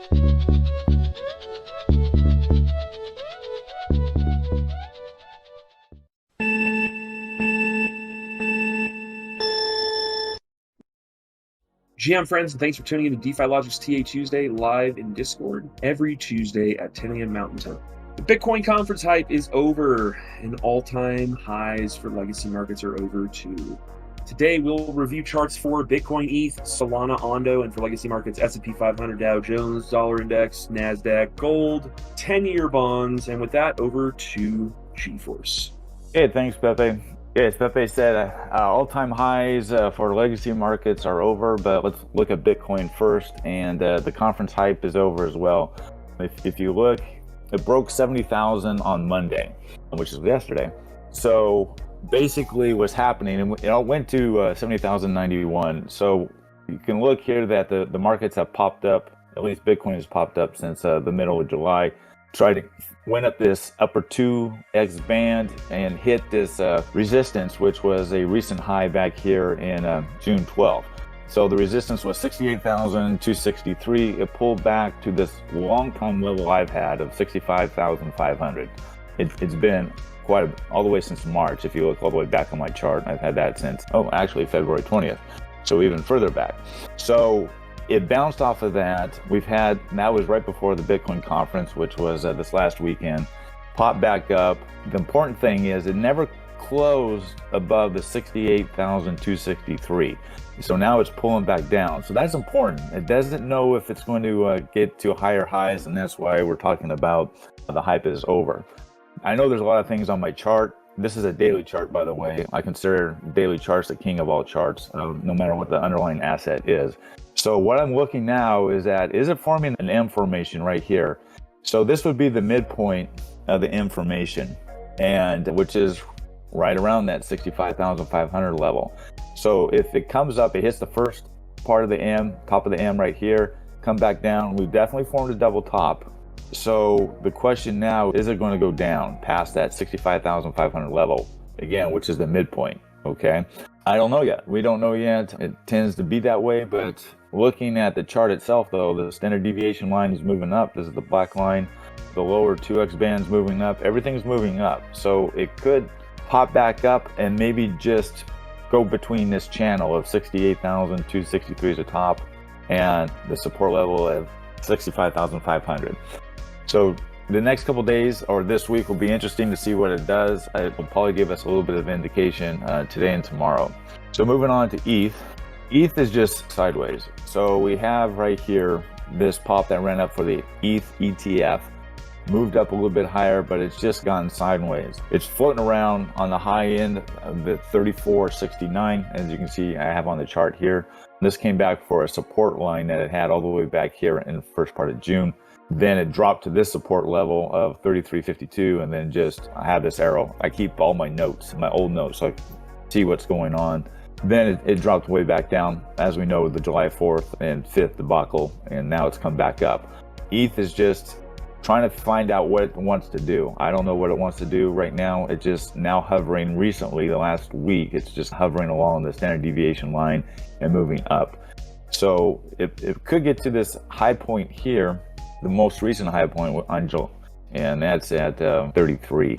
GM friends, and thanks for tuning in to DeFi-Logic's TA Tuesday live in Discord every Tuesday at 10 a.m. Mountain Time. The Bitcoin conference hype is over, and all-time highs for legacy markets are over too. Today, we'll review charts for Bitcoin, ETH, Solana, Ondo, and for legacy markets, S&P 500, Dow Jones, Dollar Index, NASDAQ, gold, 10-year bonds, and with that, over to GForce. Hey, thanks, Pepe. Yes, Pepe said all-time highs for legacy markets are over, but let's look at Bitcoin first, and the conference hype is over as well. If you look, it broke 70,000 on Monday, which is yesterday. So basically what's happening, and it went to 70,091. So you can look here that the markets have popped up, at least Bitcoin has popped up since the middle of July. Went up this upper 2x band and hit this resistance, which was a recent high back here in June 12th. So the resistance was 68,263. It pulled back to this long time level I've had of 65,500. It's been all the way since March. If you look all the way back on my chart, I've had that since, actually February 20th. So even further back. So it bounced off of that. That was right before the Bitcoin conference, which was this last weekend. Popped back up. The important thing is it never closed above the 68,263. So now it's pulling back down. So that's important. It doesn't know if it's going to get to higher highs, and that's why we're talking about the hype is over. I know there's a lot of things on my chart. This is a daily chart, by the way. I consider daily charts the king of all charts, no matter what the underlying asset is. So what I'm looking now is it forming an M formation right here? So this would be the midpoint of the M formation, and which is right around that 65,500 level. So if it comes up, it hits the first part of the M, top of the M right here, come back down, we've definitely formed a double top. So the question now, is it going to go down past that 65,500 level again, which is the midpoint? Okay, I don't know yet. We don't know yet. It tends to be that way, but looking at the chart itself, though, the standard deviation line is moving up. This is the black line. The lower 2x band's moving up. Everything's moving up. So it could pop back up and maybe just go between this channel of 68,263 as a top and the support level of 65,500. So the next couple days or this week will be interesting to see what it does. It will probably give us a little bit of indication today and tomorrow. So moving on to ETH. ETH is just sideways. So we have right here this pop that ran up for the ETH ETF, moved up a little bit higher, but it's just gone sideways. It's floating around on the high end of the 34.69, as you can see I have on the chart here. This came back for a support line that it had all the way back here in the first part of June. Then it dropped to this support level of 33.52, and then I have this arrow. I keep all my notes, my old notes, so I can see what's going on. Then it dropped way back down, as we know, the July 4th and 5th debacle, and now it's come back up. ETH is just trying to find out what it wants to do. I don't know what it wants to do right now. It's just now hovering recently, the last week, it's just hovering along the standard deviation line and moving up. So it could get to this high point here, the most recent high point on July, and that's at 33.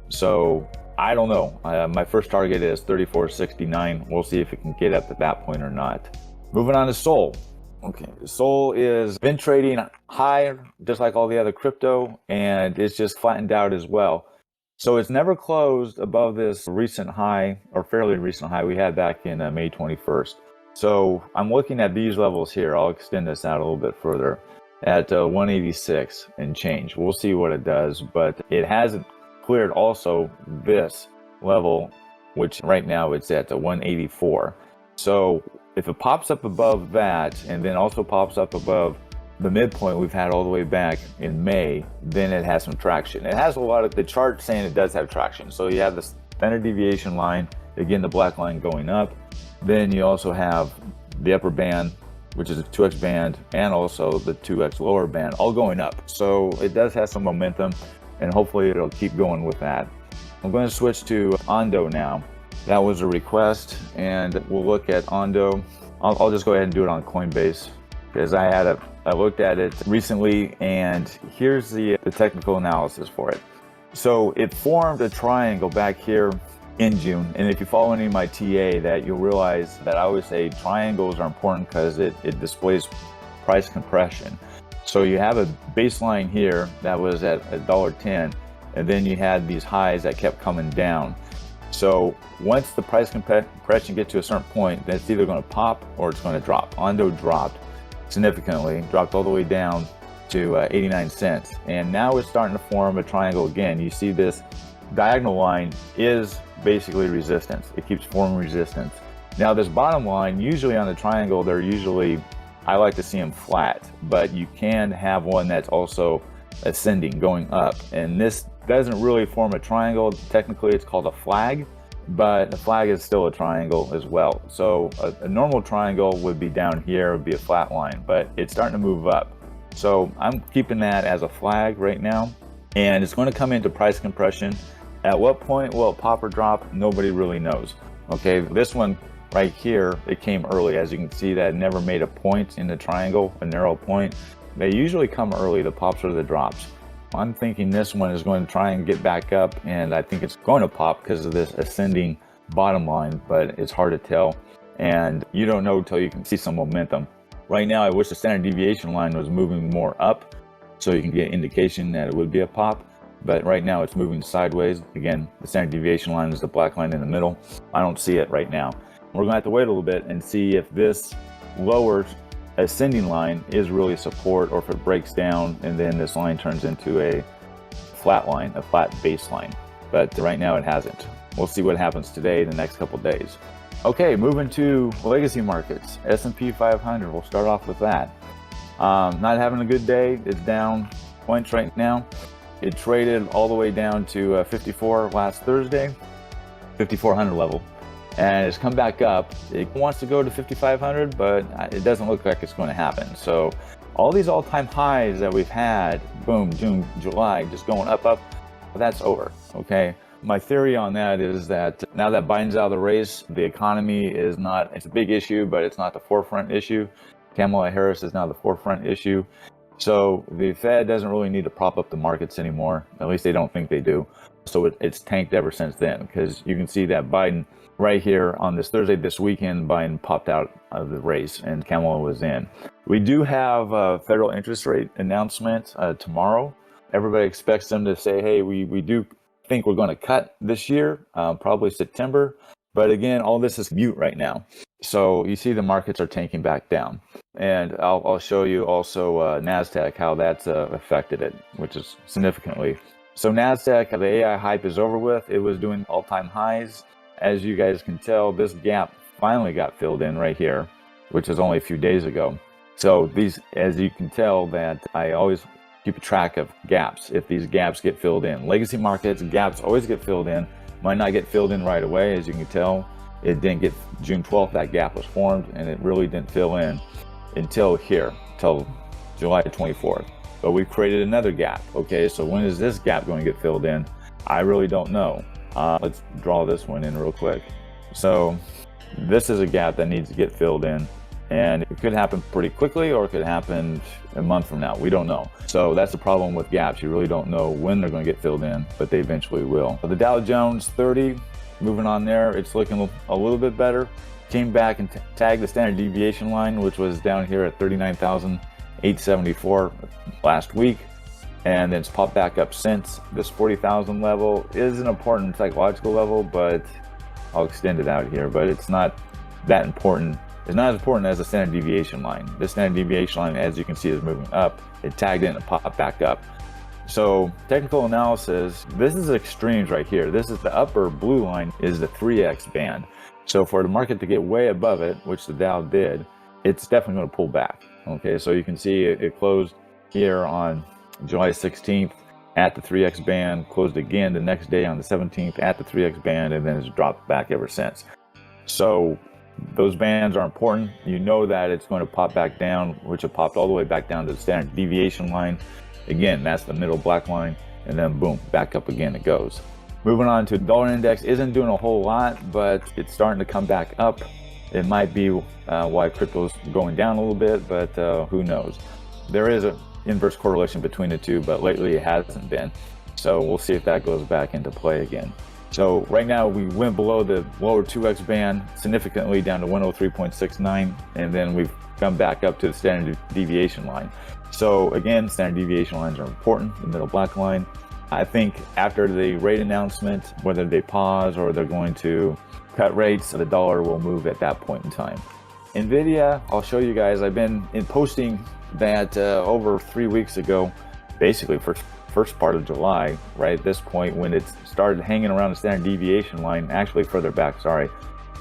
So I don't know. My first target is 34.69. We'll see if it can get up to that point or not. Moving on to Sol. Okay, Sol is been trading higher, just like all the other crypto, and it's just flattened out as well. So it's never closed above this recent high, or fairly recent high we had back in May 21st. So I'm looking at these levels here. I'll extend this out a little bit further at 186 and change. We'll see what it does, but it hasn't cleared also this level, which right now it's at 184. So if it pops up above that and then also pops up above the midpoint we've had all the way back in May, then it has some traction. It has a lot of the chart saying it does have traction. So you have the standard deviation line, again, the black line going up. Then you also have the upper band, which is a 2x band, and also the 2x lower band, all going up. So it does have some momentum, and hopefully it'll keep going with that. I'm going to switch to Ondo now. That was a request, and we'll look at Ondo. I'll just go ahead and do it on Coinbase, because I had I looked at it recently, and here's the technical analysis for it. So it formed a triangle back here in June, and if you follow any of my TA, that you'll realize that I always say triangles are important because it displays price compression. So you have a baseline here that was at $1.10, and then you had these highs that kept coming down. So once the price compression gets to a certain point, then it's either going to pop or it's going to drop. Ondo dropped significantly, dropped all the way down to 89 cents. And now it's starting to form a triangle again. You see this diagonal line is basically resistance. It keeps forming resistance. Now this bottom line, usually on the triangle, I like to see them flat, but you can have one that's also ascending, going up. And this doesn't really form a triangle. Technically it's called a flag, but the flag is still a triangle as well. So a normal triangle would be down here, would be a flat line, but it's starting to move up. So I'm keeping that as a flag right now, and it's going to come into price compression. At what point will it pop or drop? Nobody really knows. Okay, this one right here, it came early. As you can see, that never made a point in the triangle, a narrow point. They usually come early, the pops or the drops. I'm thinking this one is going to try and get back up, and I think it's going to pop because of this ascending bottom line, but it's hard to tell, and you don't know until you can see some momentum. Right now, I wish the standard deviation line was moving more up so you can get indication that it would be a pop, but right now it's moving sideways. Again, the standard deviation line is the black line in the middle. I don't see it right now. We're going to have to wait a little bit and see if this lower ascending line is really support, or if it breaks down and then this line turns into a flat line, a flat baseline. But right now it hasn't. We'll see what happens today, the next couple days. Okay, moving to legacy markets. S&P 500, we'll start off with that. Not having a good day. It's down points right now. It traded all the way down to 54 last Thursday, 5400 level. And it's come back up. It wants to go to 5,500, but it doesn't look like it's going to happen. So all these all-time highs that we've had, boom, June, July, just going up, that's over, okay? My theory on that is that now that Biden's out of the race, the economy is not, it's a big issue, but it's not the forefront issue. Kamala Harris is now the forefront issue. So the Fed doesn't really need to prop up the markets anymore. At least they don't think they do. So it's tanked ever since then, because you can see that Biden, right here on this Thursday, this weekend, Biden popped out of the race and Kamala was in. We do have a federal interest rate announcement tomorrow. Everybody expects them to say, hey, we do think we're going to cut this year, probably September. But again, all this is mute right now. So you see the markets are tanking back down. And I'll show you also NASDAQ, how that's affected it, which is significantly. So NASDAQ, the AI hype is over with. It was doing all-time highs. As you guys can tell, this gap finally got filled in right here, which is only a few days ago. So these, as you can tell, that I always keep track of gaps, if these gaps get filled in. Legacy markets, gaps always get filled in. Might not get filled in right away. As you can tell, it didn't get June 12th, that gap was formed, and it really didn't fill in until here, until July 24th. But we've created another gap. Okay, so when is this gap going to get filled in? I really don't know. Let's draw this one in real quick. So this is a gap that needs to get filled in, and it could happen pretty quickly, or it could happen a month from now. We don't know. So that's the problem with gaps. You really don't know when they're going to get filled in, but they eventually will. The Dow Jones 30, moving on there, it's looking a little bit better. Came back and tagged the standard deviation line, which was down here at 39,874 last week. And then it's popped back up since. This 40,000 level is an important psychological level, but I'll extend it out here, but it's not that important. It's not as important as the standard deviation line. The standard deviation line, as you can see, is moving up. It tagged in and popped back up. So technical analysis, this is extremes right here. This is the upper blue line is the 3x band. So for the market to get way above it, which the Dow did, it's definitely going to pull back. Okay, so you can see it closed here on July 16th at the 3x band, closed again the next day on the 17th at the 3x band, and then it's dropped back ever since. So those bands are important. You know that it's going to pop back down, which it popped all the way back down to the standard deviation line. Again, that's the middle black line, and then boom, back up again it goes. Moving on to dollar index, isn't doing a whole lot, but it's starting to come back up. It might be why crypto's going down a little bit, but who knows. there is an inverse correlation between the two, but lately it hasn't been. So we'll see if that goes back into play again. So right now we went below the lower 2x band significantly down to 103.69, and then we've come back up to the standard deviation line. So again, standard deviation lines are important, the middle black line. I think after the rate announcement, whether they pause or they're going to cut rates, the dollar will move at that point in time. Nvidia, I'll show you guys, I've been posting that over 3 weeks ago, basically for first part of July, right at this point when it started hanging around the standard deviation line, actually further back, sorry,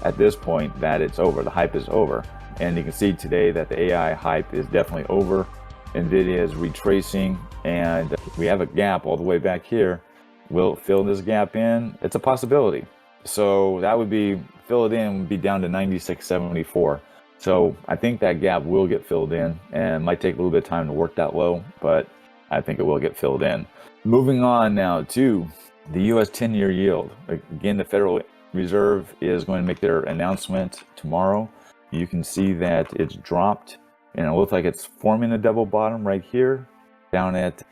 at this point that it's over, the hype is over. And you can see today that the AI hype is definitely over. Nvidia is retracing, and we have a gap all the way back here. Will it fill this gap in? It's a possibility. So that would be, fill it in, would be down to 96.74. So I think that gap will get filled in, and it might take a little bit of time to work that low, but I think it will get filled in. Moving on now to the US 10-year yield. Again, the Federal Reserve is going to make their announcement tomorrow. You can see that it's dropped, and it looks like it's forming a double bottom right here, down at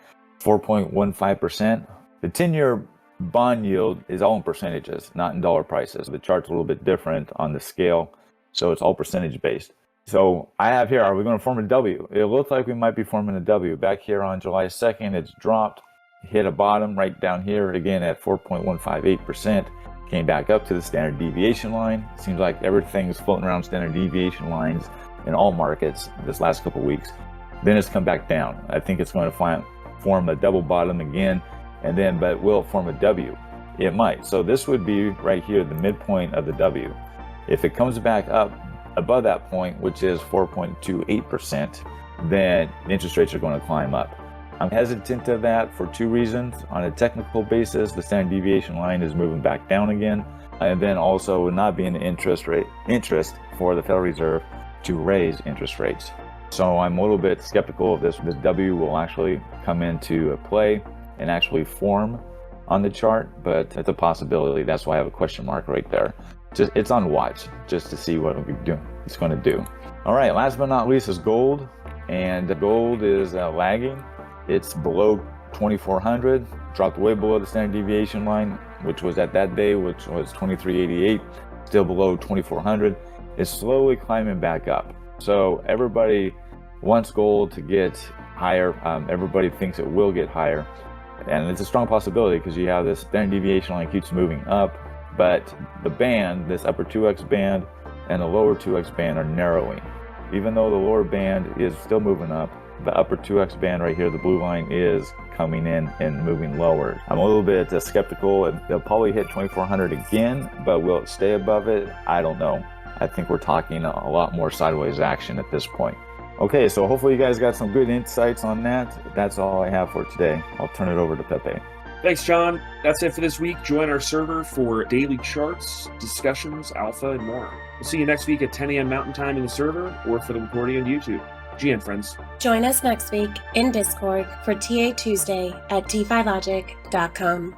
4.15%. The 10-year bond yield is all in percentages, not in dollar prices. The chart's a little bit different on the scale, so it's all percentage based. So I have here, are we going to form a W? It looks like we might be forming a W. Back here on July 2nd, it's dropped, hit a bottom right down here again at 4.158%. Came back up to the standard deviation line. Seems like everything's floating around standard deviation lines in all markets this last couple of weeks. Then it's come back down. I think it's going to form a double bottom again, and then, but will it form a W? It might. So this would be right here, the midpoint of the W. If it comes back up above that point, which is 4.28%, then interest rates are going to climb up. I'm hesitant of that for two reasons. On a technical basis, the standard deviation line is moving back down again, and then also would not be an interest for the Federal Reserve to raise interest rates. So I'm a little bit skeptical of this. This W will actually come into play and actually form on the chart, but it's a possibility. That's why I have a question mark right there. It's on watch just to see what it's going to do. All right, last but not least is gold, and the gold is lagging. It's below 2,400, dropped way below the standard deviation line, which was at that day, which was 2388, still below 2,400. It's slowly climbing back up. So everybody wants gold to get higher. Everybody thinks it will get higher, and it's a strong possibility because you have this standard deviation line keeps moving up, but the band, this upper 2x band and the lower 2x band are narrowing. Even though the lower band is still moving up, the upper 2x band right here, the blue line, is coming in and moving lower. I'm a little bit skeptical. They'll probably hit 2,400 again, but will it stay above it? I don't know. I think we're talking a lot more sideways action at this point. Okay, so hopefully you guys got some good insights on that. That's all I have for today. I'll turn it over to Pepe. Thanks, John. That's it for this week. Join our server for daily charts, discussions, alpha, and more. We'll see you next week at 10 a.m. Mountain Time in the server or for the recording on YouTube. GM friends. Join us next week in Discord for TA Tuesday at DeFi-Logic.com.